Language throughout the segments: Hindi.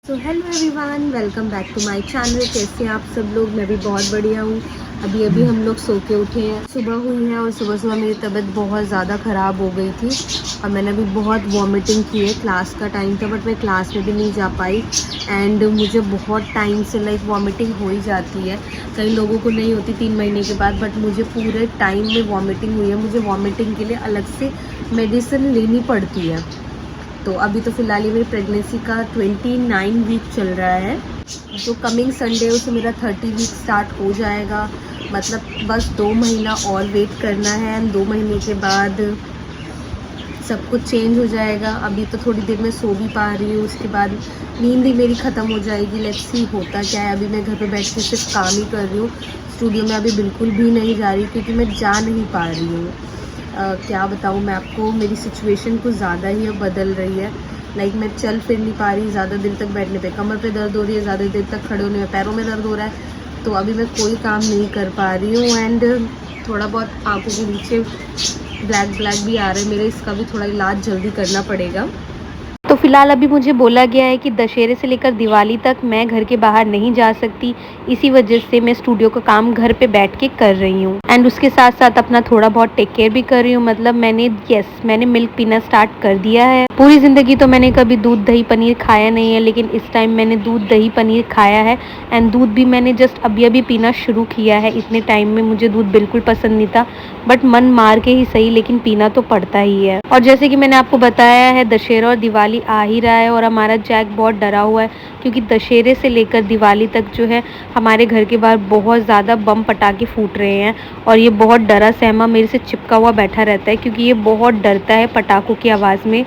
So hello everyone, welcome back to my channel. कैसे हैं आप सब लोग? मैं भी बहुत बढ़िया हूँ। अभी हम लोग सो के उठे हैं, सुबह हुई है और सुबह मेरी तबीयत बहुत ज़्यादा ख़राब हो गई थी और मैंने अभी बहुत वॉमिटिंग की है। क्लास का टाइम था बट मैं क्लास में भी नहीं जा पाई एंड मुझे बहुत टाइम से वॉमिटिंग हो ही जाती है। कई लोगों को नहीं होती 3 महीने के बाद, बट मुझे पूरे टाइम में वॉमिटिंग हुई है। मुझे वॉमिटिंग के लिए अलग से मेडिसिन लेनी पड़ती है। तो अभी तो फ़िलहाल ये मेरी प्रेगनेंसी का 29 वीक चल रहा है। जो कमिंग संडे उसे मेरा 30 वीक स्टार्ट हो जाएगा। मतलब बस 2 महीना और वेट करना है एंड 2 महीने के बाद सब कुछ चेंज हो जाएगा। अभी तो थोड़ी देर में सो भी पा रही हूँ, उसके बाद नींद ही मेरी ख़त्म हो जाएगी। लेट्स सी होता क्या है। अभी मैं घर पे बैठ के सिर्फ काम ही कर रही हूँ। स्टूडियो में अभी बिल्कुल भी नहीं जा रही क्योंकि मैं जा नहीं पा रही हूँ। क्या बताऊँ मैं आपको, मेरी सिचुएशन कुछ ज़्यादा ही अब बदल रही है। मैं चल फिर नहीं पा रही, ज़्यादा देर तक बैठने पे कमर पे दर्द हो रही है, ज़्यादा देर तक खड़े होने में पैरों में दर्द हो रहा है। तो अभी मैं कोई काम नहीं कर पा रही हूँ एंड थोड़ा बहुत आंखों के नीचे ब्लैक भी आ रहा है मेरे। इसका भी थोड़ा इलाज जल्दी करना पड़ेगा। तो फ़िलहाल अभी मुझे बोला गया है कि दशहरे से लेकर दिवाली तक मैं घर के बाहर नहीं जा सकती। इसी वजह से मैं स्टूडियो का काम घर पे बैठ के कर रही हूँ एंड उसके साथ साथ अपना थोड़ा बहुत टेक केयर भी कर रही हूँ। मतलब मैंने मिल्क पीना स्टार्ट कर दिया है। पूरी ज़िंदगी तो मैंने कभी दूध दही पनीर खाया नहीं है, लेकिन इस टाइम मैंने दूध दही पनीर खाया है एंड दूध भी मैंने जस्ट अभी पीना शुरू किया है। इतने टाइम में मुझे दूध बिल्कुल पसंद नहीं था, बट मन मार के ही सही, लेकिन पीना तो पड़ता ही है। और जैसे कि मैंने आपको बताया है, दशहरा और दिवाली आ ही रहा है और हमारा जैक बहुत डरा हुआ है क्योंकि दशहरे से लेकर दिवाली तक जो है हमारे घर के बाहर बहुत ज़्यादा बम पटाखे फूट रहे हैं और ये बहुत डरा सहमा मेरे से चिपका हुआ बैठा रहता है क्योंकि ये बहुत डरता है पटाखों की आवाज़ में।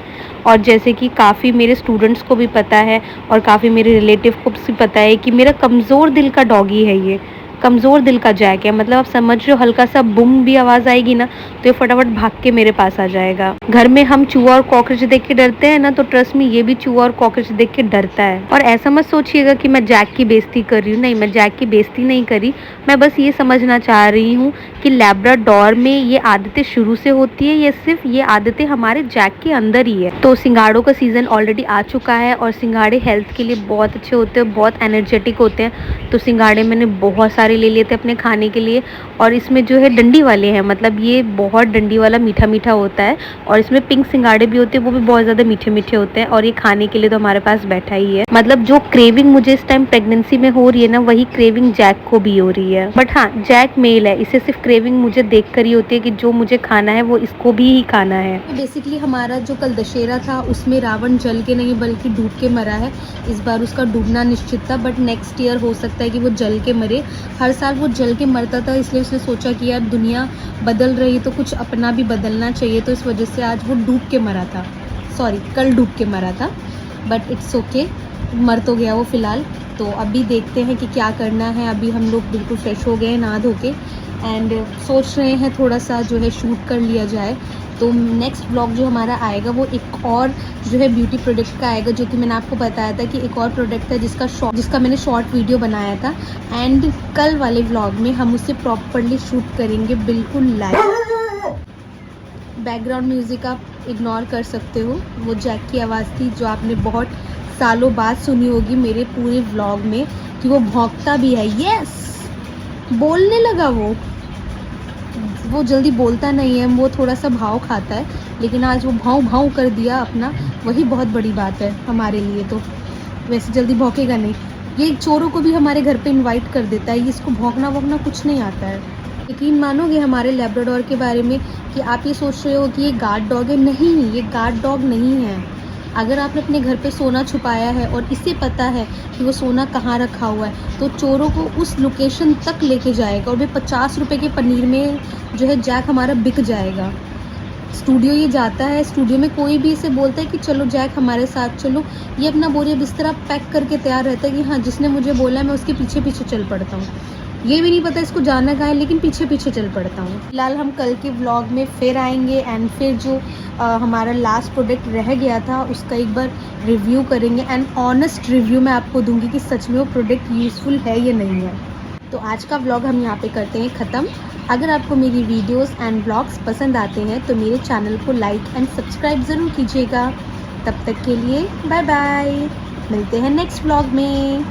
और जैसे कि काफ़ी मेरे स्टूडेंट्स को भी पता है और काफ़ी मेरे रिलेटिव को भी पता है कि मेरा कमज़ोर दिल का डॉगी है, ये कमज़ोर दिल का जैक है। मतलब आप समझ रहे हो, हल्का सा बुम भी आवाज़ आएगी ना तो ये फटाफट भाग के मेरे पास आ जाएगा। घर में हम चूहा और कॉकरोच देख के डरते हैं ना, तो ट्रस्ट में ये भी चूहा और कॉकरोच देख के डरता है। और ऐसा मत सोचिएगा कि मैं जैक की बेइज्जती कर रही हूँ, नहीं, मैं जैक की बेइज्जती नहीं करी। मैं बस ये समझना चाह रही हूँ कि लैब्राडोर में ये आदतें शुरू से होती है या सिर्फ ये आदतें हमारे जैक के अंदर ही है। तो सिंघाड़ों का सीज़न ऑलरेडी आ चुका है और सिंघाड़े हेल्थ के लिए बहुत अच्छे होते हैं, बहुत एनर्जेटिक होते हैं। तो सिंघाड़े मैंने बहुत सारे ले लिए थे अपने खाने के लिए और इसमें जो है डंडी वाले हैं, मतलब ये बहुत डंडी वाला मीठा मीठा होता है और इसमें पिंक सिंघाड़े भी होते हैं, वो भी बहुत ज़्यादा मीठे मीठे होते हैं और ये खाने के लिए तो हमारे पास बैठा ही है। मतलब जो क्रेविंग मुझे इस टाइम प्रेगनेंसी में हो रही है ना, वही क्रेविंग जैक को भी हो रही है। बट हाँ, जैक मेल है, इसे सिर्फ क्रेविंग मुझे देख कर ही होती है कि जो मुझे खाना है वो इसको भी ही खाना है। बेसिकली हमारा जो कल दशहरा था उसमें रावण जल के नहीं बल्कि डूब के मरा है। इस बार उसका डूबना निश्चित था, बट नेक्स्ट ईयर हो सकता है कि वो जल के मरे। हर साल वो जल के मरता था, इसलिए उसने सोचा कि यार दुनिया बदल रही तो कुछ अपना भी बदलना चाहिए, तो इस वजह से आज वो डूब के मरा था। सॉरी, कल डूब के मरा था, बट इट्स ओके, मर तो गया वो फ़िलहाल। तो अभी देखते हैं कि क्या करना है। अभी हम लोग बिल्कुल फ्रेश हो गए नहा धो के एंड सोच रहे हैं थोड़ा सा जो है शूट कर लिया जाए। तो नेक्स्ट व्लॉग जो हमारा आएगा वो एक और जो है ब्यूटी प्रोडक्ट का आएगा, जो कि मैंने आपको बताया था कि एक और प्रोडक्ट है जिसका मैंने शॉर्ट वीडियो बनाया था एंड कल वाले व्लॉग में हम उसे प्रॉपरली शूट करेंगे, बिल्कुल लाइव। बैकग्राउंड म्यूज़िक आप इग्नोर कर सकते हो, वो जैक की आवाज़ थी जो आपने बहुत सालों बाद सुनी होगी मेरे पूरे व्लॉग में कि वो भौंकता भी है। यस, बोलने लगा वो जल्दी बोलता नहीं है, वो थोड़ा सा भाव खाता है, लेकिन आज वो भाव भाव कर दिया अपना, वही बहुत बड़ी बात है हमारे लिए। तो वैसे जल्दी भौंकेगा नहीं, ये चोरों को भी हमारे घर पे इनवाइट कर देता है, इसको भौंकना वौंकना कुछ नहीं आता है। यकीन मानोगे हमारे लैब्राडोर के बारे में कि आप ये सोच रहे हो कि ये गार्ड डॉग है, नहीं, ये गार्ड डॉग नहीं है। अगर आपने अपने घर पे सोना छुपाया है और इसे पता है कि वो सोना कहाँ रखा हुआ है, तो चोरों को उस लोकेशन तक लेके जाएगा और वे 50 रुपये के पनीर में जो है जैक हमारा बिक जाएगा। स्टूडियो ये जाता है, स्टूडियो में कोई भी इसे बोलता है कि चलो जैक हमारे साथ चलो, ये अपना बोरिया बिस्तरा पैक करके तैयार रहता है कि हाँ, जिसने मुझे बोला है मैं उसके पीछे पीछे चल पड़ता हूँ। ये भी नहीं पता इसको जाना कहाँ है, लेकिन पीछे पीछे चल पड़ता हूँ। फिलहाल हम कल के व्लॉग में फिर आएंगे एंड फिर जो हमारा लास्ट प्रोडक्ट रह गया था उसका एक बार रिव्यू करेंगे एंड ऑनेस्ट रिव्यू मैं आपको दूंगी कि सच में वो प्रोडक्ट यूज़फुल है या नहीं है। तो आज का व्लॉग हम यहाँ पे करते हैं ख़त्म। अगर आपको मेरी वीडियोस एंड व्लॉग्स पसंद आते हैं तो मेरे चैनल को लाइक एंड सब्सक्राइब ज़रूर कीजिएगा। तब तक के लिए बाय बाय। मिलते हैं नेक्स्ट व्लॉग में।